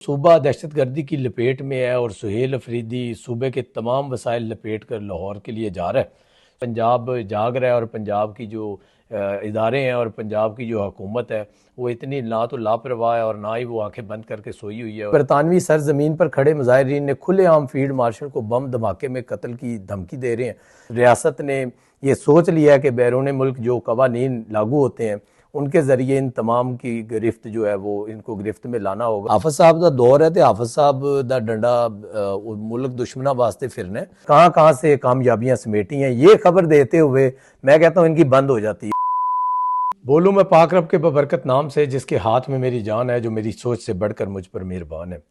सूबा दहशतगर्दी की लपेट में है और सुहेल अफरीदी सूबे के तमाम वसाइल लपेट कर लाहौर के लिए जा रहा है। पंजाब जाग रहा है और पंजाब की जो इदारे हैं और पंजाब की जो हुकूमत है वो इतनी ना तो लापरवाह है और ना ही वो आंखें बंद करके सोई हुई है। बरतानवी सरजमीन पर खड़े मुजाहिरीन ने खुलेआम फील्ड मार्शल को बम धमाके में कत्ल की धमकी दे रहे हैं। रियासत ने यह सोच लिया है कि बैरून मुल्क जो कवानीन लागू होते हैं उनके जरिए इन तमाम की गिरफ्त जो है वो इनको गिरफ्त में लाना होगा। हाफिज साहब का दौर है तो हाफिज साहब का डंडा मुल्क दुश्मना वास्ते फिरने कहाँ कहाँ से कामयाबियां समेटी हैं ये खबर देते हुए मैं कहता हूँ इनकी बंद हो जाती है। बोलूँ मैं पाक रब के बबरकत नाम से जिसके हाथ में मेरी जान है, जो मेरी सोच से बढ़कर मुझ पर मेहरबान है।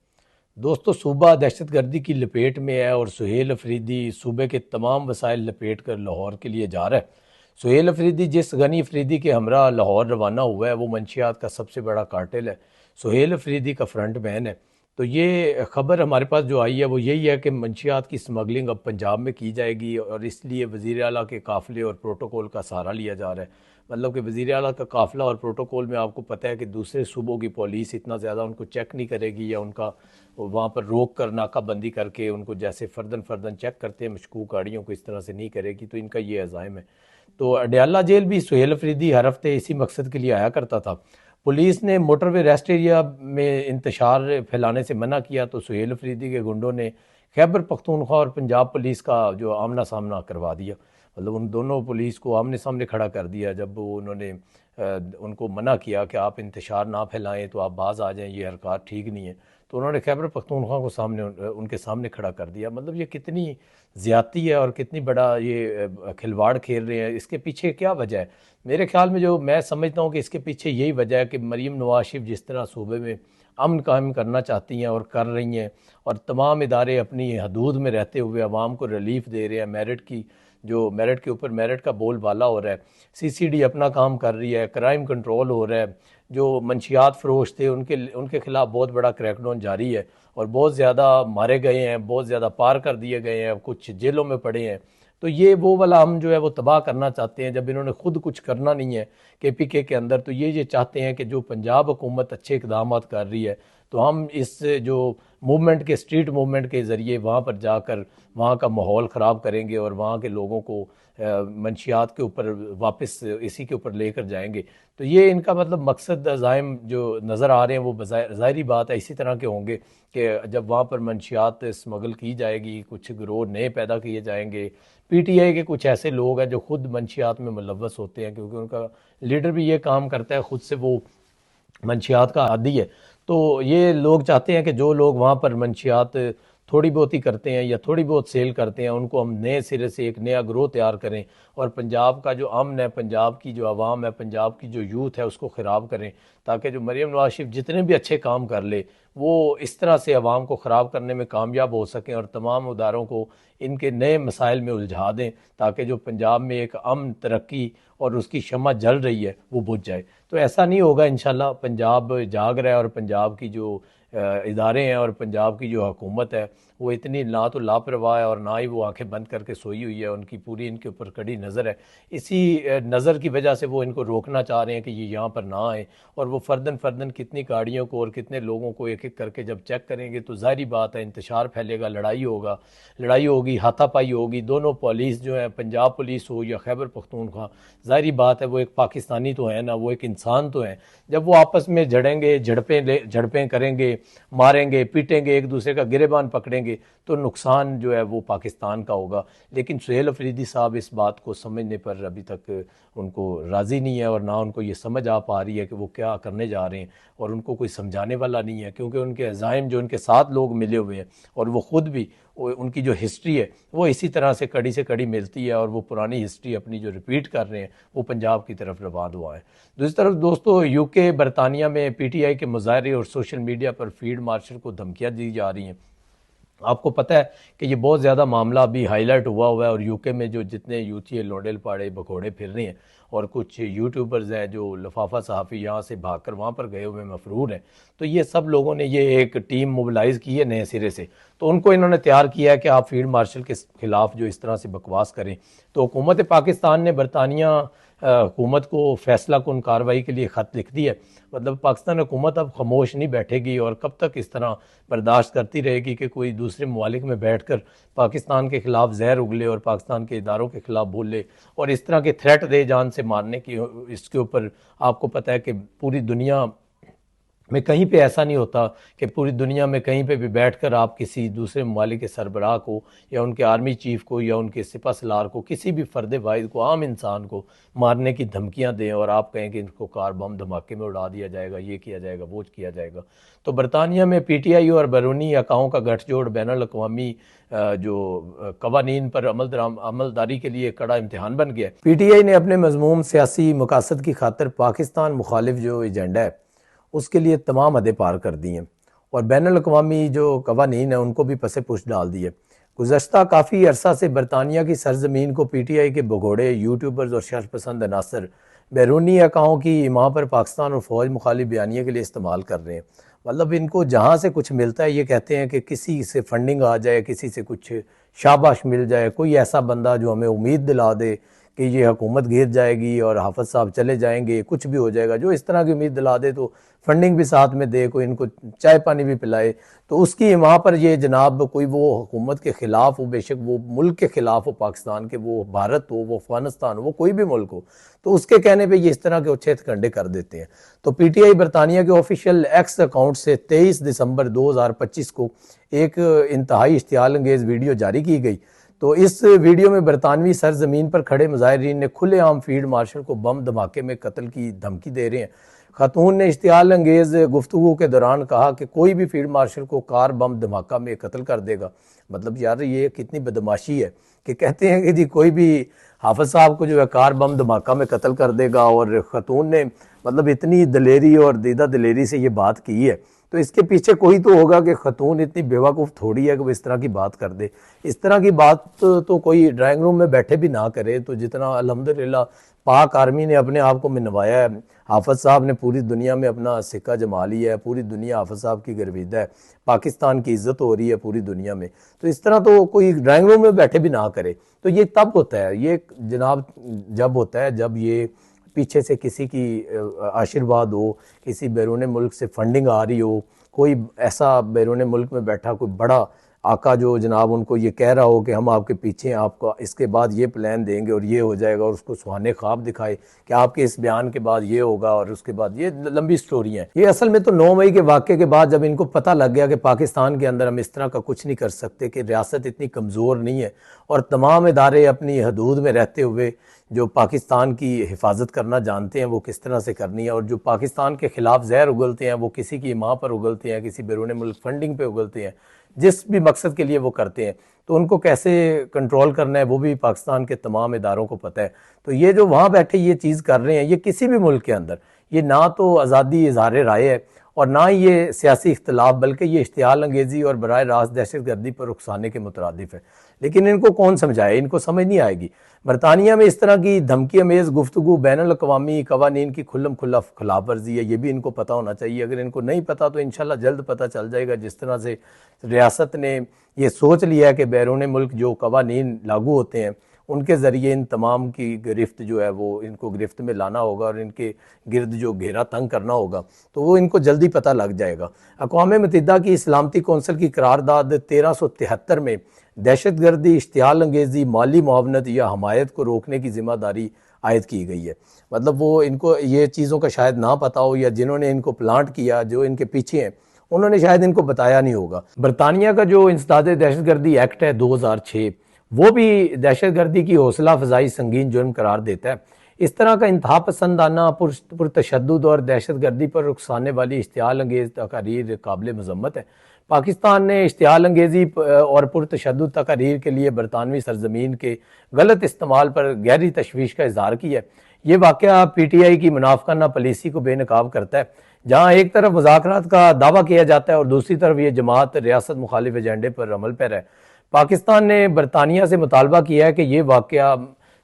दोस्तों, सूबा दहशतगर्दी की लपेट में है और सुहेल अफरीदी सूबे के तमाम वसाइल लपेट कर लाहौर के लिए जा रहा है। सुहेल अफरीदी जिस गनी अफरीदी के हमरा लाहौर रवाना हुआ है वो मंशियात का सबसे बड़ा कार्टेल है। सुहेल अफरीदी का फ्रंट मैन है। तो ये खबर हमारे पास जो आई है वो यही है कि मंशियात की स्मगलिंग अब पंजाब में की जाएगी और इसलिए वज़ीर आला के काफ़िले और प्रोटोकॉल का सहारा लिया जा रहा है। मतलब कि वज़ीर आला का काफ़िला और प्रोटोकॉल में आपको पता है कि दूसरे सूबों की पुलिस इतना ज़्यादा उनको चेक नहीं करेगी या उनका वहाँ पर रोक कर नाकाबंदी करके उनको जैसे फ़र्दन फ़र्दन चेक करते हैं मशकूक गाड़ियों को, इस तरह से नहीं करेगी। तो इनका ये अज़ाइम है। तो अडयाला जेल भी सुहेल अफरीदी हर हफ्ते इसी मकसद के लिए आया करता था। पुलिस ने मोटरवे रेस्ट एरिया में इंतशार फैलाने से मना किया तो सुहेल अफरीदी के गुंडों ने खैबर पख्तूनख्वा और पंजाब पुलिस का जो आमना सामना करवा दिया। मतलब उन दोनों पुलिस को आमने सामने खड़ा कर दिया जब उन्होंने उनको मना किया कि आप इंतशार ना फैलाएं, तो आप बाज आ जाएं, ये हरकत ठीक नहीं है। तो उन्होंने खैबर पख्तूनख्वा को उनके सामने खड़ा कर दिया। मतलब ये कितनी ज़्यादती है और कितनी बड़ा ये खिलवाड़ खेल रहे हैं। इसके पीछे क्या वजह है? मेरे ख्याल में जो मैं समझता हूँ कि इसके पीछे यही वजह है कि मरीम नवाज शरीफ जिस तरह सूबे में अमन कायम करना चाहती हैं और कर रही हैं, और तमाम इदारे अपनी हदूद में रहते हुए आवाम को रिलीफ दे रहे हैं, मेरिट के ऊपर मेरिट का बोलबाला हो रहा है, CCD अपना काम कर रही है, क्राइम कंट्रोल हो रहा है, जो मंशियात फरोश थे उनके खिलाफ बहुत बड़ा क्रैकडाउन जारी है और बहुत ज़्यादा मारे गए हैं, बहुत ज़्यादा पार कर दिए गए हैं, कुछ जेलों में पड़े हैं। तो ये वो वाला हम जो है वो तबाह करना चाहते हैं जब इन्होंने खुद कुछ करना नहीं है KPK के अंदर। तो ये चाहते हैं कि जो पंजाब हुकूमत अच्छे इकदाम कर रही है तो हम इस जो मूवमेंट के स्ट्रीट मूवमेंट के ज़रिए वहाँ पर जाकर वहाँ का माहौल ख़राब करेंगे और वहाँ के लोगों को मंशियात के ऊपर वापस इसी के ऊपर लेकर जाएंगे। तो ये इनका मतलब मकसद अज़ाइम जो नज़र आ रहे हैं वो ज़ाहिरी बात है इसी तरह के होंगे कि जब वहाँ पर मंशियात स्मगल की जाएगी, कुछ गिरोह नए पैदा किए जाएंगे। PTI के कुछ ऐसे लोग हैं जो खुद मंशियात में मुलव्वस होते हैं क्योंकि उनका लीडर भी ये काम करता है, खुद से वो मंशियात का आदी है। तो ये लोग चाहते हैं कि जो लोग वहाँ पर मंशियात थोड़ी बहुत ही करते हैं या थोड़ी बहुत सेल करते हैं उनको हम नए सिरे से एक नया ग्रोह तैयार करें और पंजाब का जो अमन है, पंजाब की जो आवाम है, पंजाब की जो यूथ है उसको ख़राब करें, ताकि जो मरीम नवाज शरीफ जितने भी अच्छे काम कर ले वो इस तरह से आवाम को ख़राब करने में कामयाब हो सकें और तमाम इदारों को इनके नए मसाइल में उलझा दें ताकि जो पंजाब में एक अमन, तरक्की और उसकी शम्मा जल रही है वो बुझ जाए। तो ऐसा नहीं होगा इंशाल्लाह। पंजाब जाग रहा है और पंजाब की जो इदारे हैं और पंजाब की जो हुकूमत है वो इतनी ना तो लापरवाह है और ना ही वो आंखें बंद करके सोई हुई है। उनकी पूरी इनके ऊपर कड़ी नज़र है। इसी नज़र की वजह से वो इनको रोकना चाह रहे हैं कि ये यहाँ पर ना आए और वो फ़र्दन फ़र्दन कितनी गाड़ियों को और कितने लोगों को एक एक करके जब चेक करेंगे तो ज़ाहिरी बात है इंतशार फैलेगा, लड़ाई होगी, हाथापाई होगी। दोनों पुलिस जो है, पंजाब पुलिस हो या खैबर पख्तूनख्वा, ज़ाहिरी बात है वो एक पाकिस्तानी तो है ना, वो एक इंसान तो है। जब वो आपस में झड़ेंगे, झड़पें करेंगे, मारेंगे, पीटेंगे, एक दूसरे का गिरेबान पकड़ेंगे तो नुकसान जो है वो पाकिस्तान का होगा। लेकिन सुहेल अफरीदी साहब इस बात को समझने पर अभी तक उनको राज़ी नहीं है और ना उनको ये समझ आ पा रही है कि वो क्या करने जा रहे हैं और उनको कोई समझाने वाला नहीं है क्योंकि उनके अज़ाइम जो उनके साथ लोग मिले हुए हैं और वो ख़ुद भी उनकी जो हिस्ट्री है वो इसी तरह से कड़ी मिलती है और वो पुरानी हिस्ट्री अपनी जो रिपीट कर रहे हैं वो पंजाब की तरफ रवान हुआ है। दूसरी तरफ दोस्तों, UK बरतानिया में PTI के मुजाहरे और सोशल मीडिया पर फील्ड मार्शल को धमकियाँ दी जा रही हैं। आपको पता है कि ये बहुत ज़्यादा मामला अभी हाईलाइट हुआ है और UK में जो जितने यूथी लोडेल पाड़े बघोड़े फिर रहे हैं और कुछ यूट्यूबर्स हैं जो लफाफा सहाफ़ी यहाँ से भागकर वहाँ पर गए हुए मफरूर हैं, तो ये सब लोगों ने ये एक टीम मोबिलाइज़ की है नए सिरे से। तो उनको इन्होंने तैयार किया है कि आप फील्ड मार्शल के ख़िलाफ़ जो इस तरह से बकवास करें। तो हुकूमत पाकिस्तान ने बरतानिया हुकूमत को फैसला कुन कार्रवाई के लिए ख़त लिख दिया। मतलब पाकिस्तान हुकूमत अब खामोश नहीं बैठेगी और कब तक इस तरह बर्दाश्त करती रहेगी कि कोई दूसरे ममालिक में बैठ कर पाकिस्तान के ख़िलाफ़ जहर उगले और पाकिस्तान के इदारों के ख़िलाफ़ बोले और इस तरह के थ्रेट दे जान से मारने की। इसके ऊपर आपको पता है कि पूरी दुनिया में कहीं पे ऐसा नहीं होता कि पूरी दुनिया में कहीं पे भी बैठकर आप किसी दूसरे ममालिक के सरबराह को या उनके आर्मी चीफ को या उनके सिपा सलार को, किसी भी फ़र्द वाहिद को, आम इंसान को मारने की धमकियां दें और आप कहें कि इनको कार बम धमाके में उड़ा दिया जाएगा, ये किया जाएगा, वो किया जाएगा। तो बरतानिया में PTI और बैरूनी अकाओं का गठजोड़ बैनुल अक़वामी जो कवानीन पर अमलदारी के लिए कड़ा इम्तहान बन गया। PTI ने अपने मज़मूम सियासी मकासद की खातर पाकिस्तान मुखालिफ जो एजेंडा है उसके लिए तमाम हदें पार कर दी हैं और बैनुल अक़वामी जो कवानीन है उनको भी पसे पुश डाल दिए। गुज़श्ता काफ़ी अरसा से बरतानिया की सरजमीन को PTI के भगोड़े, यूट्यूबर्स और शर्पसंद अनासर बैरूनी अकाओं की वहाँ पर पाकिस्तान और फ़ौज मुखालिफ बयानिया के लिए इस्तेमाल कर रहे हैं। मतलब इनको जहाँ से कुछ मिलता है ये कहते हैं कि किसी से फंडिंग आ जाए, किसी से कुछ शाबाश मिल जाए, कोई ऐसा बंदा जो हमें उम्मीद दिला दे कि ये हुकूमत गिर जाएगी और हाफिज साहब चले जाएंगे, कुछ भी हो जाएगा, जो इस तरह की उम्मीद दिला दे, तो फंडिंग भी साथ में दे, कोई इनको चाय पानी भी पिलाए, तो उसकी वहाँ पर ये जनाब कोई वो हुकूमत के ख़िलाफ़ हो, बेशक वो मुल्क के ख़िलाफ़ हो, पाकिस्तान के, वो भारत हो, वो अफ़गानिस्तान हो, वो कोई भी मुल्क हो, तो उसके कहने पे ये इस तरह के उच्छेद कंडे कर देते हैं। तो PTI बरतानिया के ऑफिशियल एक्स अकाउंट से 23 दिसंबर 2025 को एक इंतहाई इश्तियाल अंगेज़ वीडियो जारी की गई। तो इस वीडियो में बरतानवी सरजमीन पर खड़े मुजाहिरीन ने खुलेआम फील्ड मार्शल को बम धमाके में कत्ल की धमकी दे रहे हैं। खातून ने इश्तियाल अंगेज़ गुफ्तगू के दौरान कहा कि कोई भी फील्ड मार्शल को कार बम धमाका में कत्ल कर देगा। मतलब यार ये कितनी बदमाशी है कि कहते हैं कि जी कोई भी हाफिज साहब को जो है कार बम धमाका में कत्ल कर देगा, और खातून ने मतलब इतनी दलेरी और दीदा दलेरी से ये बात की है। तो इसके पीछे कोई तो होगा कि खातून इतनी बेवकूफ़ थोड़ी है कि वो इस तरह की बात कर दे। इस तरह की बात तो कोई ड्राइंग रूम में बैठे भी ना करे। तो जितना अल्हम्दुलिल्लाह पाक आर्मी ने अपने आप को मनवाया है, हाफिज साहब ने पूरी दुनिया में अपना सिक्का जमा लिया है, पूरी दुनिया हाफिज साहब की गर्विदा है, पाकिस्तान की इज़्ज़त हो रही है पूरी दुनिया में। तो इस तरह तो कोई ड्राइंग रूम में बैठे भी ना करे। तो ये तब होता है, ये जनाब जब होता है जब ये पीछे से किसी की आशीर्वाद हो, किसी बैरून मुल्क से फंडिंग आ रही हो, कोई ऐसा बैरून मुल्क में बैठा कोई बड़ा आका जो जनाब उनको ये कह रहा हो कि हम आपके पीछे हैं, आपको इसके बाद ये प्लान देंगे और ये हो जाएगा, और उसको सुहाने ख्वाब दिखाए कि आपके इस बयान के बाद ये होगा और उसके बाद ये लंबी स्टोरी है। ये असल में तो 9 मई के वाक़े के बाद जब इनको पता लग गया कि पाकिस्तान के अंदर हम इस तरह का कुछ नहीं कर सकते, कि रियासत इतनी कमज़ोर नहीं है और तमाम इदारे अपनी हदूद में रहते हुए जो पाकिस्तान की हिफाजत करना जानते हैं वो किस तरह से करनी है, और जो पाकिस्तान के ख़िलाफ़ जहर उगलते हैं वो किसी की माँ पर उगलते हैं, किसी बैरून मुल्क फंडिंग पे उगलते हैं, जिस भी मकसद के लिए वो करते हैं, तो उनको कैसे कंट्रोल करना है वो भी पाकिस्तान के तमाम इदारों को पता है। तो ये जो वहाँ बैठे ये चीज़ कर रहे हैं, ये किसी भी मुल्क के अंदर ये ना तो आज़ादी इज़हार राय है और ना ही ये सियासी इख्तलाफ, बल्कि ये इश्तियाल अंगेज़ी और बराह रास्त दहशत गर्दी पर उकसाने के मुतरादिफ है। लेकिन इनको कौन समझाए, इनको समझ नहीं आएगी। बरतानिया में इस तरह की धमकी अमेज़ गुफ्तगू बैनुल अक़वामी कवानीन की खुल्लम खुल्ला खिलाफ वर्जी है, ये भी इनको पता होना चाहिए। अगर इनको नहीं पता तो इंशाल्लाह जल्द पता चल जाएगा। जिस तरह से रियासत ने ये सोच लिया है कि बैरून मुल्क जो कवानीन लागू होते हैं उनके ज़रिए इन तमाम की गिरफ्त जो है वो इनको गिरफ्त में लाना होगा और इनके गिर्द जो घेरा तंग करना होगा, तो वो इनको जल्दी पता लग जाएगा। अक़वाम मुत्तहिदा की इस्लामती कौंसिल की करारदाद 1373 में दहशत गर्दी, इश्तियाल अंगेज़ी, माली मुआवनत या हमायत को रोकने की ज़िम्मेदारी आयद की गई है। मतलब वो इनको ये चीज़ों का शायद ना पता हो, या जिन्होंने इनको प्लांट किया, जो इनके पीछे हैं, उन्होंने शायद इनको बताया नहीं होगा। बरतानिया का जो इंसदाद दहशत गर्दी एक्ट है 2006, वो भी दहशत गर्दी की हौसला अफजाई संगीन जुर्म करार देता है। इस तरह का इंतहा पसंदाना पुरतशद्दुद और दहशत गर्दी पर उकसाने वाली इश्तियाल अंगेज़ तकारीर काबिल मज़म्मत है। पाकिस्तान ने इश्तियाल अंगेज़ी और पुरतशद्दुद तकारीर के लिए बरतानवी सरजमीन के गलत इस्तेमाल पर गहरी तशवीश का इजहार किया है। ये वाक़या PTI की मुनाफिकाना पॉलिसी को बेनकाब करता है, जहाँ एक तरफ मुज़ाकरात का दावा किया जाता है और दूसरी तरफ ये जमात रियासत मुखालिफ एजेंडे पर अमल पैर है। पाकिस्तान ने बरतानिया से मुतालबा किया है कि ये वाक़या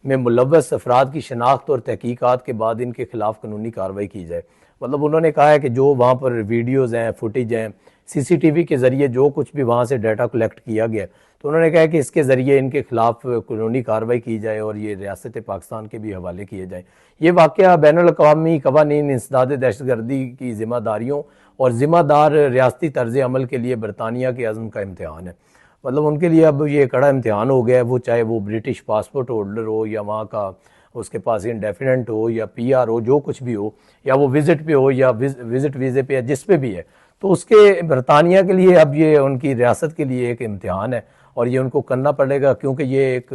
में मुलव्वस अफराद की शनाख्त और तहकीकात के बाद इनके खिलाफ कानूनी कार्रवाई की जाए। मतलब उन्होंने कहा है कि जो वहाँ पर वीडियोज़ हैं, फुटेज हैं, CCTV के ज़रिए जो कुछ भी वहाँ से डाटा कलेक्ट किया गया, तो उन्होंने कहा कि इसके ज़रिए इनके खिलाफ कानूनी कार्रवाई की जाए और ये रियासत पाकिस्तान के भी हवाले किए जाए। ये वाक़या बैनुल-अक़वामी क़वानीन इंसदाद दहशतगर्दी की ज़िम्मेदारियों और ज़िम्मेदार रियासती तर्ज़ अमल के लिए बरतानिया के अज़्म का इम्तिहान है। मतलब उनके लिए अब ये कड़ा इम्तिहान हो गया है, वो चाहे वो ब्रिटिश पासपोर्ट होल्डर हो या वहाँ का उसके पास इंडेफिनेंट हो या PR हो, जो कुछ भी हो, या वो विज़िट पे हो या विज़िट वीज़े पे या जिस पे भी है, तो उसके बरतानिया के लिए अब ये उनकी रियासत के लिए एक इम्तिहान है और ये उनको करना पड़ेगा, क्योंकि ये एक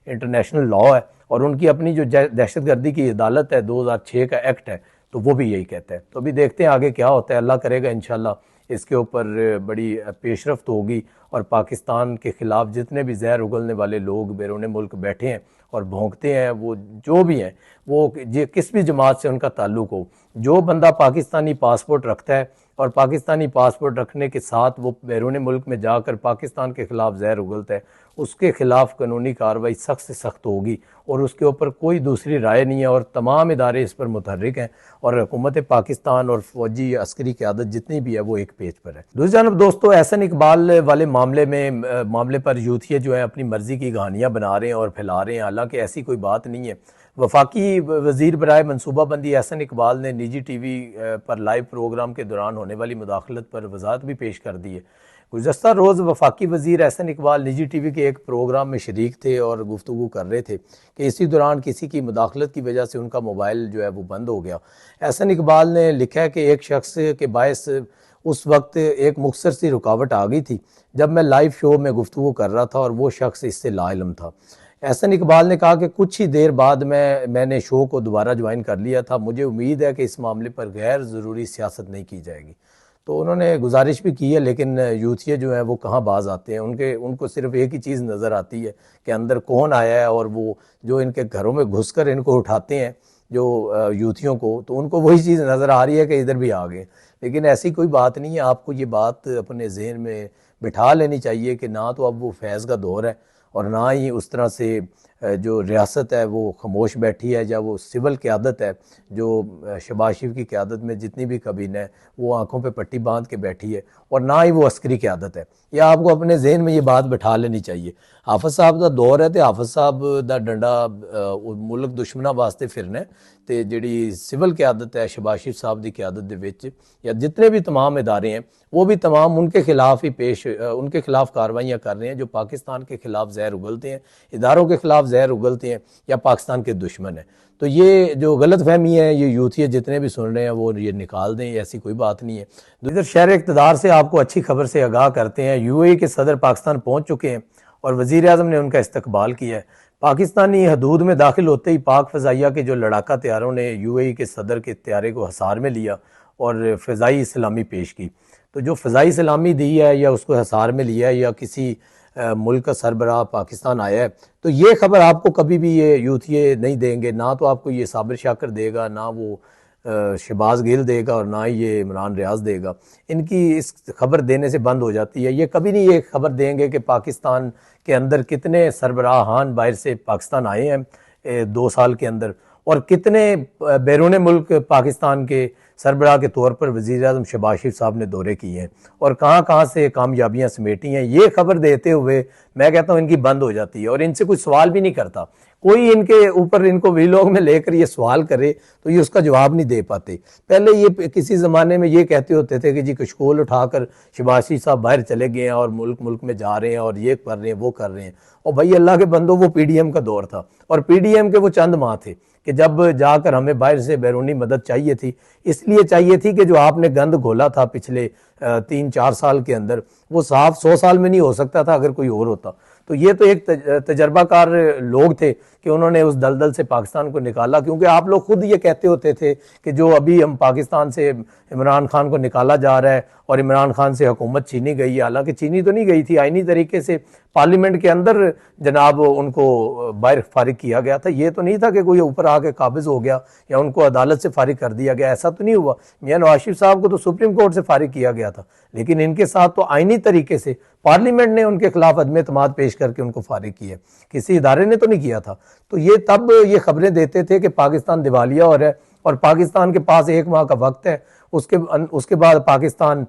इंटरनेशनल लॉ है और उनकी अपनी जो दहशतगर्दी की अदालत है, 2006 का एक्ट है, तो वो भी यही कहता है। तो अभी देखते हैं आगे क्या होता है, अल्लाह करेगा इंशाल्लाह इसके ऊपर बड़ी पेशरफ्त होगी और पाकिस्तान के ख़िलाफ़ जितने भी जहर उगलने वाले लोग बैरून मुल्क बैठे हैं और भोंकते हैं, वो जो भी हैं, वो किस भी जमात से उनका ताल्लुक़ हो, जो बंदा पाकिस्तानी पासपोर्ट रखता है और पाकिस्तानी पासपोर्ट रखने के साथ वो बैरून मुल्क में जाकर पाकिस्तान के ख़िलाफ़ जहर उगलता है, उसके ख़िलाफ़ कानूनी कार्रवाई सख्त से सख्त होगी और उसके ऊपर कोई दूसरी राय नहीं है। और तमाम इदारे इस पर मुतहर्रिक हैं और हुकूमत पाकिस्तान और फौजी अस्करी क़यादत जितनी भी है वो एक पेज पर है। दूसरी जानब दोस्तों, एहसन इकबाल वाले मामले पर यूथिया जो है अपनी मर्ज़ी की कहानियाँ बना रहे हैं और फैला रहे हैं, हालांकि ऐसी कोई बात नहीं है। वफाकी वज़ीर बराए मनसूबाबंदी एहसन इकबाल ने निजी TV पर लाइव प्रोग्राम के दौरान होने वाली मुदाखलत पर वजाहत भी पेश कर दी है। गुज़श्ता रोज़ वफाकी वज़ीर एहसन इकबाल निजी TV के एक प्रोग्राम में शरीक थे और गुफ्तगू कर रहे थे कि इसी दौरान किसी की मुदाखलत की वजह से उनका मोबाइल जो है वो बंद हो गया। एहसन इकबाल ने लिखा है कि एक शख्स के बायस उस वक्त एक मुख्तसर सी रुकावट आ गई थी जब मैं लाइव शो में गुफ्तगू कर रहा था और वो शख्स इससे लाइलम था। एहसन इकबाल ने कहा कि कुछ ही देर बाद मैंने शो को दोबारा ज्वाइन कर लिया था। मुझे उम्मीद है कि इस मामले पर गैर ज़रूरी सियासत नहीं की जाएगी। तो उन्होंने गुजारिश भी की है, लेकिन यूथिया जो है वो कहाँ बाज आते हैं। उनको सिर्फ एक ही चीज़ नज़र आती है कि अंदर कौन आया है और वो जो इनके घरों में घुसकर इनको उठाते हैं जो यूथियों को, तो उनको वही चीज़ नज़र आ रही है कि इधर भी आ गए। लेकिन ऐसी कोई बात नहीं है। आपको ये बात अपने जहन में बिठा लेनी चाहिए कि ना तो अब वो फैज़ का दौर है और ना ही उस तरह से जो रियासत है वो खामोश बैठी है, या वो सिविल क़यादत है जो शहबाज शरीफ की क़यादत में जितनी भी काबीना है वो आंखों पे पट्टी बांध के बैठी है, और ना ही वो अस्करी क़यादत है। यह आपको अपने जहन में ये बात बिठा लेनी चाहिए। हाफिज़ साहब का दौर है तो हाफिज़ साहब का डंडा मुल्क दुश्मना वास्ते फिरना है, तो जी सिविल क़यादत है शहबाज शरीफ साहब की क़यादत के या जितने भी तमाम इदारे हैं वो भी तमाम उनके खिलाफ ही उनके खिलाफ कार्रवाइयाँ कर रहे हैं जो पाकिस्तान के खिलाफ जहर उगलते हैं, इदारों के खिलाफ जहर उगलते हैं या पाकिस्तान के दुश्मन है। तो ये जो गलत फहमी है ये यूथिया जितने भी सुन रहे हैं वो ये निकाल दें, ऐसी कोई बात नहीं है। इधर शहर इक़्तिदार से आपको अच्छी खबर से आगाह करते हैं। UAE के सदर पाकिस्तान पहुँच चुके हैं और वज़ीर आज़म ने उनका इस्तकबाल किया है। पाकिस्तानी हदूद में दाखिल होते ही पाक फ़ज़ाइया के जो लड़ाका तैयारों ने UAE के सदर के तैयारे को हसार में लिया और फ़ज़ाई सलामी पेश की। तो जो फ़ज़ाई सलामी दी है या उसको हसार में लिया है या किसी मुल्क का सरबराह पाकिस्तान आया है, तो ये खबर आपको कभी भी ये यूथिया नहीं देंगे। ना तो आपको ये साबिर शाकर देगा, ना वो शहबाज गिल देगा और ना ही ये इमरान रियाज देगा। इनकी इस खबर देने से बंद हो जाती है। ये कभी नहीं ये खबर देंगे कि पाकिस्तान के अंदर कितने सरबराहान बाहर से पाकिस्तान आए हैं 2 साल के अंदर, और कितने बैरून मुल्क पाकिस्तान के सरबराह के तौर पर वज़ीर आज़म शहबाज शरीफ साहब ने दौरे किए हैं और कहाँ कहाँ से कामयाबियाँ समेटी हैं। ये खबर देते हुए मैं कहता हूँ इनकी बंद हो जाती है और इनसे कोई सवाल भी नहीं करता। कोई इनके ऊपर इनको वीलॉग में लेकर ये सवाल करे तो ये उसका जवाब नहीं दे पाते। पहले ये किसी ज़माने में ये कहते होते थे कि जी कशकोल उठाकर शहबाज शरीफ साहब बाहर चले गए हैं और मुल्क में जा रहे हैं और ये कर रहे हैं वो कर रहे हैं। और भाई अल्लाह के बंदो वो PDM का दौर था और PDM के वो चंद माह थे कि जब जाकर हमें बाहर से बैरूनी मदद चाहिए थी। इसलिए चाहिए थी कि जो आपने गंद घोला था पिछले 3-4 साल के अंदर वो साफ 100 साल में नहीं हो सकता था अगर कोई और होता। तो ये तो एक तजर्बाकार लोग थे कि उन्होंने उस दलदल से पाकिस्तान को निकाला, क्योंकि आप लोग खुद ये कहते होते थे कि जो अभी हम पाकिस्तान से इमरान खान को निकाला जा रहा है और इमरान खान से हुकूमत छीनी गई है। हालांकि छीनी तो नहीं गई थी, आईनी तरीके से पार्लियामेंट के अंदर जनाब उनको बाहर फारिग किया गया था। ये तो नहीं था कि कोई ऊपर आके काबिज हो गया या उनको अदालत से फारिग कर दिया गया, ऐसा तो नहीं हुआ। मियां नवाज शरीफ साहब को तो सुप्रीम कोर्ट से फारिग किया गया था, लेकिन इनके साथ तो आईनी तरीके से पार्लियामेंट ने उनके खिलाफ अदम एतमाद पेश करके उनको फारिग किया, किसी इदारे ने तो नहीं किया था। तो ये तब ये खबरें देते थे कि पाकिस्तान दिवालिया हो रहा है और पाकिस्तान के पास 1 माह का वक्त है, उसके बाद पाकिस्तान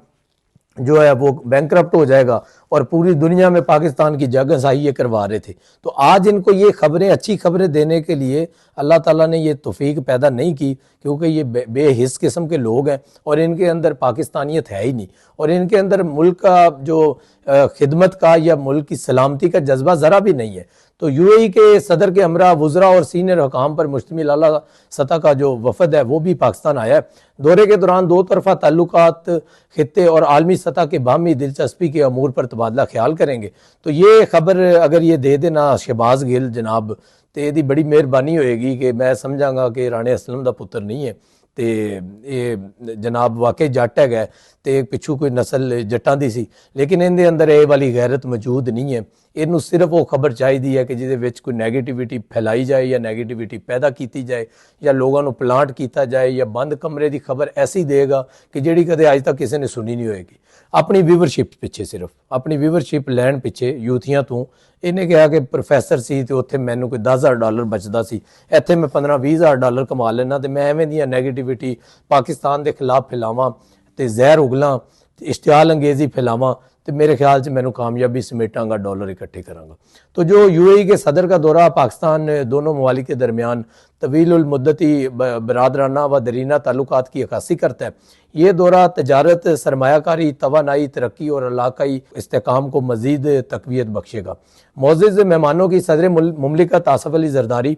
जो है वो बैंकरप्ट हो जाएगा और पूरी दुनिया में पाकिस्तान की जगहसाही ये करवा रहे थे। तो आज इनको ये खबरें, अच्छी खबरें देने के लिए अल्लाह ताला ने ये तौफीक पैदा नहीं की, क्योंकि ये बेहिस किस्म के लोग हैं और इनके अंदर पाकिस्तानियत है ही नहीं, और इनके अंदर मुल्क का जो खिदमत का या मुल्क की सलामती का जज्बा ज़रा भी नहीं है। तो यूएई के सदर के हमरा, वुज़रा और सीनियर हुकाम पर मुश्तमिल आला सतह का जो वफद है वो भी पाकिस्तान आया है। दौरे के दौरान दो तरफा ताल्लुकात, खित्ते और आलमी सतह के बाहमी दिलचस्पी के अमूर पर तबादला ख्याल करेंगे। तो ये खबर अगर ये दे देना शहबाज गिल जनाब, तो यदी बड़ी मेहरबानी होएगी कि मैं समझांगा कि राणे असलम का पुत्र नहीं है, तो ये जनाब वाकई जट है, तो एक पिछू कोई नस्ल जट्टां दी सी, लेकिन इनके अंदर ये वाली गैरत मौजूद नहीं है। इनू सिर्फ वो खबर चाहिए है कि जिहदे कोई नैगेटिविटी फैलाई जाए या नैगेटिविटी पैदा की जाए या लोगों को प्लांट किया जाए या बंद कमरे की खबर ऐसी देगा कि जिहड़ी कदे अज तक किसी ने सुनी नहीं होएगी। अपनी व्यूवरशिप पिछे, सिर्फ अपनी व्यूवरशिप लैन पिछे यूथियां तो इन्हें कहा कि प्रोफैसर सी तो उत्थे मैनू कोई $10,000 बचता सी, इत्थे मैं $15-20,000 कमा लेना, तो मैं एवें दी नैगेटिविटी पाकिस्तान के खिलाफ फैलावां तो जहर उगलां, इश्तियाल अंगेजी फैलावां, तो मेरे ख्याल से मैंने कामयाबी समेटांगा, डॉलर इकट्ठे करांगा। तो जो यूएई के सदर का दौरा पाकिस्तान दोनों ममालिक के दरमियान तवील मुद्दती बरादराना व दरीना ताल्लुकात की अक्कासी करता है। ये दौरा तजारत, सरमायाकारी, तवानाई, तरक्की और इलाकाई इस्तेकाम को मज़ीद तकवीत बख्शेगा। मोअज़्ज़िज़ मेहमानों की सदर मुमलिकत आसफ़ अली ज़रदारी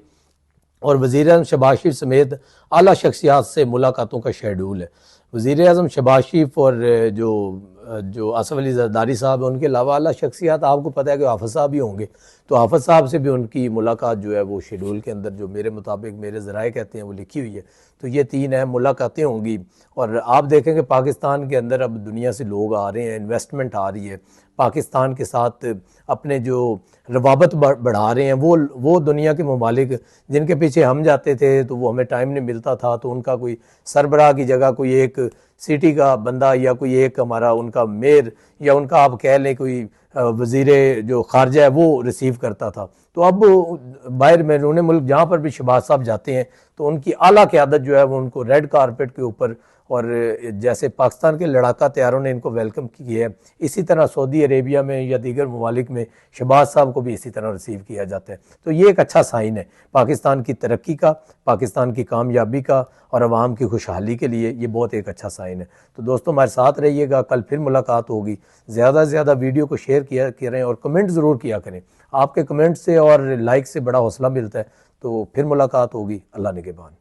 और वज़ीर आज़म शहबाज शरीफ समेत आला शख्सियात से मुलाकातों का शेड्यूल है। वज़ीर आज़म शहबाज शरीफ और जो आसफ़ अली ज़रदारी साहब हैं, उनके अलावा आला शख्सियात आपको पता है कि हाफ़िज़ साहब भी होंगे, तो हाफ़िज़ साहब से भी उनकी मुलाकात जो है वो शेड्यूल के अंदर, जो मेरे मुताबिक मेरे ज़राए कहते हैं, वो लिखी हुई है। तो ये 3 अहम मुलाकातें होंगी और आप देखेंगे पाकिस्तान के अंदर अब दुनिया से लोग आ रहे हैं, इन्वेस्टमेंट आ रही है, पाकिस्तान के साथ अपने जो रवाबत बढ़ा रहे हैं। वो दुनिया के ममालिक जिनके पीछे हम जाते थे तो वो हमें टाइम नहीं मिलता था, तो उनका कोई सरबराह की जगह कोई एक सिटी का बंदा या कोई एक हमारा उनका मेयर या उनका आप कह लें कोई वज़ीर जो खारजा है वो रिसीव करता था। तो अब बाहर बैरून मुल्क जहाँ पर भी शहबाज साहब जाते हैं तो उनकी आला क़यादत जो है वो उनको रेड कारपेट के ऊपर, और जैसे पाकिस्तान के लड़ाका तैयारों ने इनको वेलकम किया है, इसी तरह सऊदी अरेबिया में या दीगर ममालिक में शहबाज साहब को भी इसी तरह रिसीव किया जाता है। तो ये एक अच्छा साइन है पाकिस्तान की तरक्की का, पाकिस्तान की कामयाबी का और आवाम की खुशहाली के लिए ये बहुत एक अच्छा साइन है। तो दोस्तों हमारे साथ रहिएगा, कल फिर मुलाकात होगी। ज़्यादा से ज़्यादा वीडियो को शेयर किया करें और कमेंट ज़रूर किया करें। आपके कमेंट से और लाइक से बड़ा हौसला मिलता है। तो फिर मुलाकात होगी। अल्लाह निगहबान।